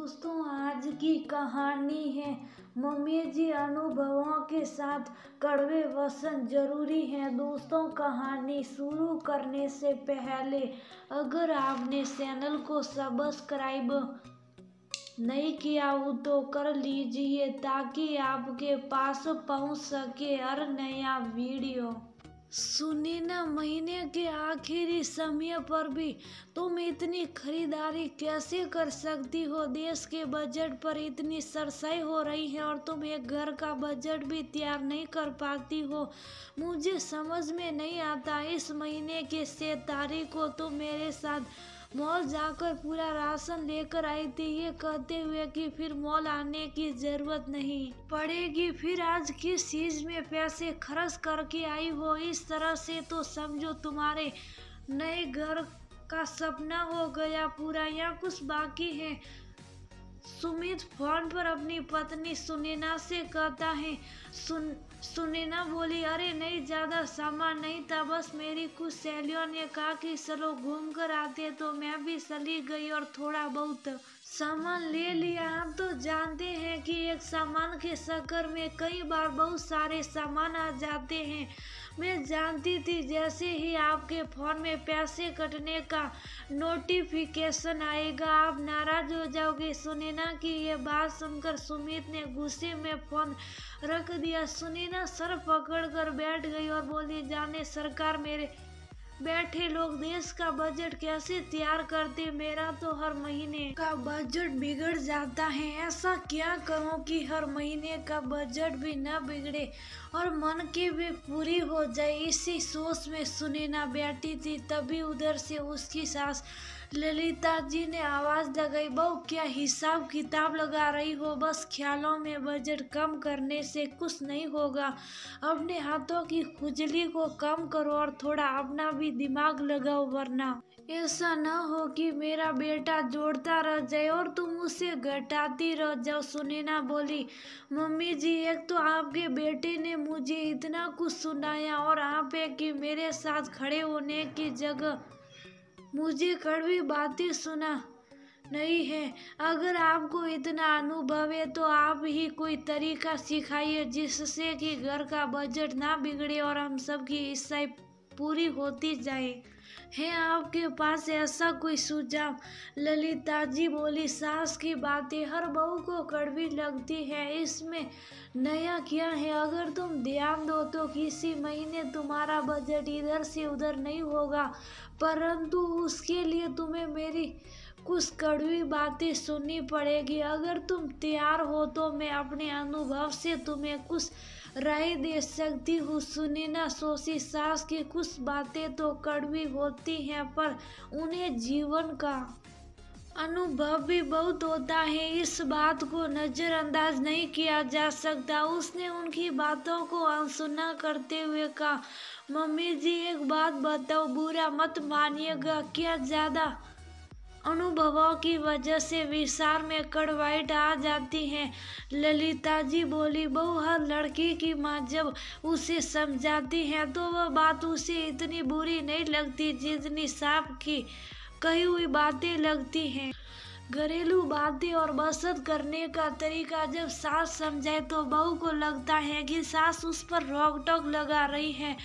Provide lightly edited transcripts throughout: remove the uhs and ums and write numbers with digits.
दोस्तों, आज की कहानी है मम्मी जी अनुभवों के साथ कड़वे वचन जरूरी हैं। दोस्तों, कहानी शुरू करने से पहले अगर आपने चैनल को सब्सक्राइब नहीं किया हो तो कर लीजिए ताकि आपके पास पहुंच सके हर नया वीडियो। सुनिए ना, महीने के आखिरी समय पर भी तुम इतनी खरीदारी कैसे कर सकती हो? देश के बजट पर इतनी सरसाई हो रही है और तुम एक घर का बजट भी तैयार नहीं कर पाती हो। मुझे समझ में नहीं आता। इस महीने के 6 तारीख को तुम मेरे साथ मॉल जाकर पूरा राशन लेकर आई थी, ये कहते हुए कि फिर मॉल आने की जरूरत नहीं पड़ेगी। फिर आज किस चीज में पैसे खर्च करके आई हो? इस तरह से तो समझो तुम्हारे नए घर का सपना हो गया पूरा, या कुछ बाकी है? सुमित फोन पर अपनी पत्नी सुनैना से कहता है। सुनैना बोली, अरे नहीं, ज्यादा सामान नहीं था, बस मेरी कुछ सहेलियों ने कहा कि चलो घूम कर आते, तो मैं भी चली गई और थोड़ा बहुत सामान ले लिया। हम तो जानते हैं कि एक सामान के चक्कर में कई बार बहुत सारे सामान आ जाते हैं। मैं जानती थी जैसे ही आपके फोन में पैसे कटने का नोटिफिकेशन आएगा आप नाराज हो जाओगे। सुनैना की ये बात सुनकर सुमित ने गुस्से में फोन रख दिया। सुनैना सर पकड़कर बैठ गई और बोली, जाने सरकार मेरे बैठे लोग देश का बजट कैसे तैयार करते। मेरा तो हर महीने का बजट बिगड़ जाता है। ऐसा क्या करूं कि हर महीने का बजट भी न बिगड़े और मन की भी पूरी हो जाए। इसी सोच में सुनैना बैठी थी, तभी उधर से उसकी सास ललिता जी ने आवाज लगाई, बहू क्या हिसाब किताब लगा रही हो? बस ख्यालों में बजट कम करने से कुछ नहीं होगा। अपने हाथों की खुजली को कम करो और थोड़ा अपना भी दिमाग लगाओ, वरना ऐसा ना हो कि मेरा बेटा जोड़ता रह जाए और तुम उसे घटाती रह जाओ। सुनैना बोली, मम्मी जी, एक तो आपके बेटे ने मुझे इतना कुछ सुनाया और आप है कि मेरे साथ खड़े होने की जगह मुझे कड़वी बातें सुना नहीं है। अगर आपको इतना अनुभव है तो आप ही कोई तरीका सिखाइए जिससे कि घर का बजट ना बिगड़े और हम सब की इच्छाएं पूरी होती जाए। है आपके पास ऐसा कोई सुझाव? ललिता जी बोली, सास की बातें हर बहू को कड़वी लगती है, इसमें नया क्या है? अगर तुम ध्यान दो तो किसी महीने तुम्हारा बजट इधर से उधर नहीं होगा, परंतु उसके लिए तुम्हें मेरी कुछ कड़वी बातें सुननी पड़ेगी। अगर तुम तैयार हो तो मैं अपने अनुभव से तुम्हें कुछ राय दे सकती हूँ। सुनैना सोची, सास की कुछ बातें तो कड़वी होती हैं पर उन्हें जीवन का अनुभव भी बहुत होता है, इस बात को नजरअंदाज नहीं किया जा सकता। उसने उनकी बातों को अनसुना करते हुए कहा, मम्मी जी एक बात बताओ, बुरा मत मानिएगा, क्या ज्यादा अनुभवों की वजह से विचार में कड़वाहट आ जाती है? ललिता जी बोली, बहू हर लड़की की माँ जब उसे समझाती है तो वह बात उसे इतनी बुरी नहीं लगती जितनी साफ की कही हुई बातें लगती हैं। घरेलू बातें और बचत करने का तरीका जब सास समझाए तो बहू को लगता है कि सास उस पर रोक टोक लगा रही है।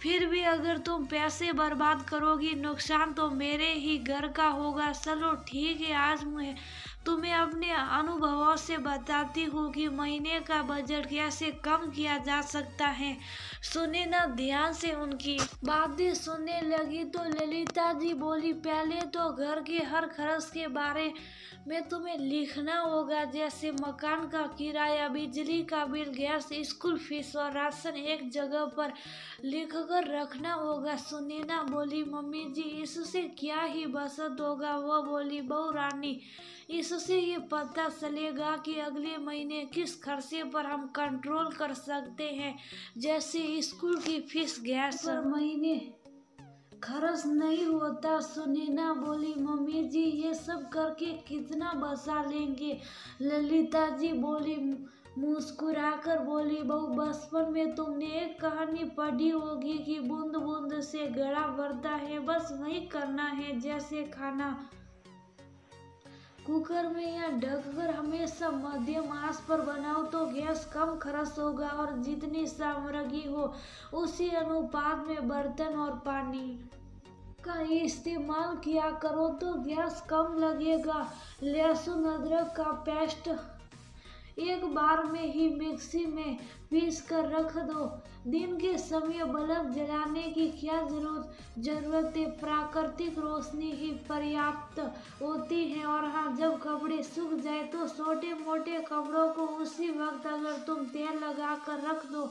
फिर भी अगर तुम पैसे बर्बाद करोगी, नुकसान तो मेरे ही घर का होगा। चलो ठीक है, आज मैं तुम्हें अपने अनुभवों से बताती हूँ कि महीने का बजट कैसे कम किया जा सकता है। सुनैना ध्यान से उनकी बातें सुनने लगी तो ललिता जी बोली, पहले तो घर के हर खर्च के बारे में तुम्हें लिखना होगा, जैसे मकान का किराया, बिजली का बिल, गैस, स्कूल फीस और राशन एक जगह पर लिख कर रखना होगा। सुनैना बोली, मम्मी जी इससे क्या ही बचत होगा? वह बोली, बहू रानी, इससे ये पता चलेगा कि अगले महीने किस खर्चे पर हम कंट्रोल कर सकते हैं, जैसे स्कूल की फीस, गैस पर महीने खर्च नहीं होता। सुनैना बोली, मम्मी जी ये सब करके कितना बचा लेंगे? ललिता जी बोली, मुस्कुराकर बोली, बहू बचपन में तुमने एक कहानी पढ़ी होगी कि बूंद बूंद से घड़ा भरता है, बस वही करना है। जैसे खाना कुकर में या ढककर हमेशा मध्यम आंच पर बनाओ तो गैस कम खर्च होगा और जितनी सामग्री हो उसी अनुपात में बर्तन और पानी का इस्तेमाल किया करो तो गैस कम लगेगा। लहसुन अदरक का पेस्ट एक बार में ही मिक्सी में पीस कर रख दो। दिन के समय बल्ब जलाने की क्या जरूरत है, प्राकृतिक रोशनी ही पर्याप्त होती है। और हाँ, जब कपड़े सूख जाए तो छोटे मोटे कपड़ों को उसी वक्त अगर तुम तेल लगा कर रख दो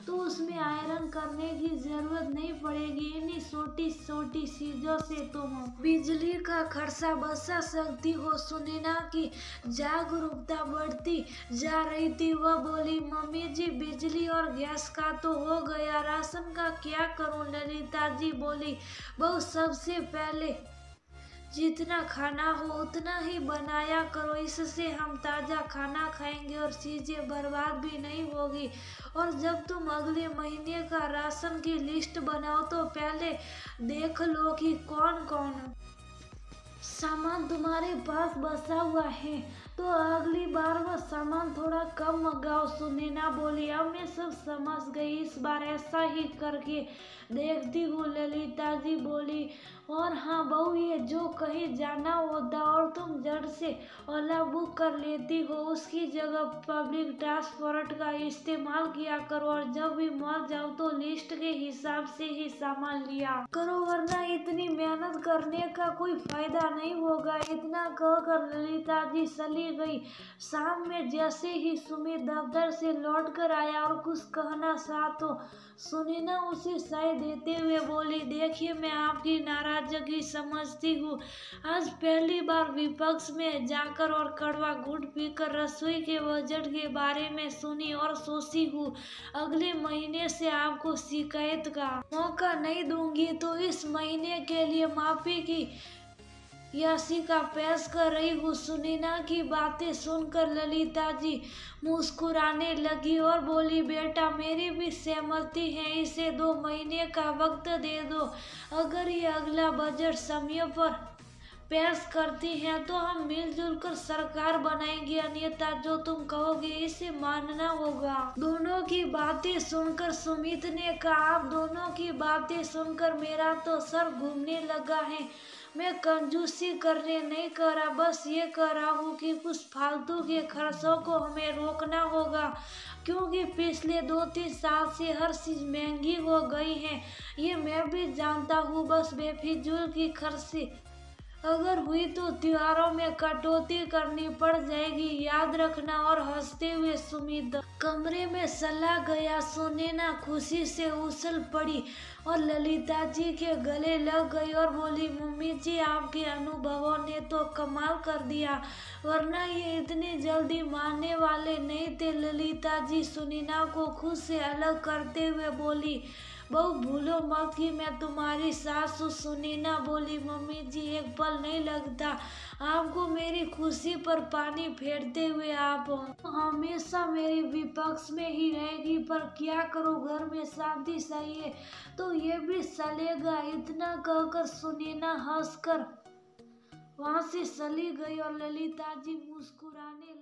तो उसमें आयरन करने की जरूरत नहीं पड़ेगी। इन्हीं छोटी छोटी चीजों से तुम बिजली का खर्चा बचा सकती हो। सुनैना की जागरूकता बढ़ती जा रही थी। वह बोली, मम्मी जी बिजली और गैस का तो हो गया, राशन का क्या करूं? ललिता जी बोली, बहू सबसे पहले जितना खाना हो उतना ही बनाया करो, इससे हम ताज़ा खाना खाएंगे और चीज़ें बर्बाद भी नहीं होगी। और जब तुम अगले महीने का राशन की लिस्ट बनाओ तो पहले देख लो कि कौन कौन सामान तुम्हारे पास बचा हुआ है, तो अगली बार वह सामान थोड़ा कम मंगाओ। सुनैना बोली, अब मैं सब समझ गई, इस बार ऐसा ही करके देखती हूँ। ललिता जी बोली, और हाँ बहू, ये जो कहीं जाना होता और तुम जड़ से ओला बुक कर लेती हो उसकी जगह पब्लिक ट्रांसपोर्ट का इस्तेमाल किया करो। और जब भी मॉल जाओ तो लिस्ट के हिसाब से ही सामान लिया करो, वरना इतनी मेहनत करने का कोई फायदा नहीं होगा। इतना कहकर ललिता जी चली गई। शाम में जैसे ही सुमित दफ्तर से लौट कर आया और कुछ कहना चाहा तो सुनैना उसे साय देते हुए बोली, देखिए मैं आपकी नाराजगी समझती हूँ। आज पहली बार विपक्ष में जाकर और कड़वा घूंट पीकर रसोई के बजट के बारे में सुनी और सोची हूँ अगले महीने से आपको शिकायत का मौका नहीं दूंगी। तो इस महीने के लिए माफी की याचिका पेश कर रही हूँ। सुनैना की बातें सुनकर ललिता जी मुस्कुराने लगी और बोली, बेटा मेरी भी सहमति है, इसे 2 महीने का वक्त दे दो। अगर ये अगला बजट समय पर पेश करती हैं तो हम मिलजुल कर सरकार बनाएंगे, अन्यथा जो तुम कहोगे इसे मानना होगा। दोनों की बातें सुनकर सुमित ने कहा, आप दोनों की बातें सुनकर मेरा तो सर घूमने लगा है। मैं कंजूसी करने नहीं कह रहा, बस ये कह रहा हूँ कि कुछ फालतू के खर्चों को हमें रोकना होगा, क्योंकि पिछले 2-3 साल से हर चीज महंगी हो गई है। ये मैं भी जानता हूँ, बस बेफिजूल की खर्ची अगर हुई तो त्योहारों में कटौती करनी पड़ जाएगी, याद रखना। और हंसते हुए सुमित कमरे में चला गया। सुनैना खुशी से उछल पड़ी और ललिता जी के गले लग गई और बोली, मम्मी जी आपके अनुभवों ने तो कमाल कर दिया, वरना ये इतनी जल्दी मानने वाले नहीं थे। ललिता जी सुनैना को खुद से अलग करते हुए बोली, बहू भूलो मत कि मैं तुम्हारी सास हूँ। सुनैना बोली, मम्मी जी एक पल नहीं लगता आपको मेरी खुशी पर पानी फेरते हुए, आप हमेशा मेरे विपक्ष में ही रहेगी, पर क्या करो घर में शांति चाहिए तो ये भी चलेगा। इतना कहकर सुनैना हंसकर वहां से चली गई और ललिता जी मुस्कुराने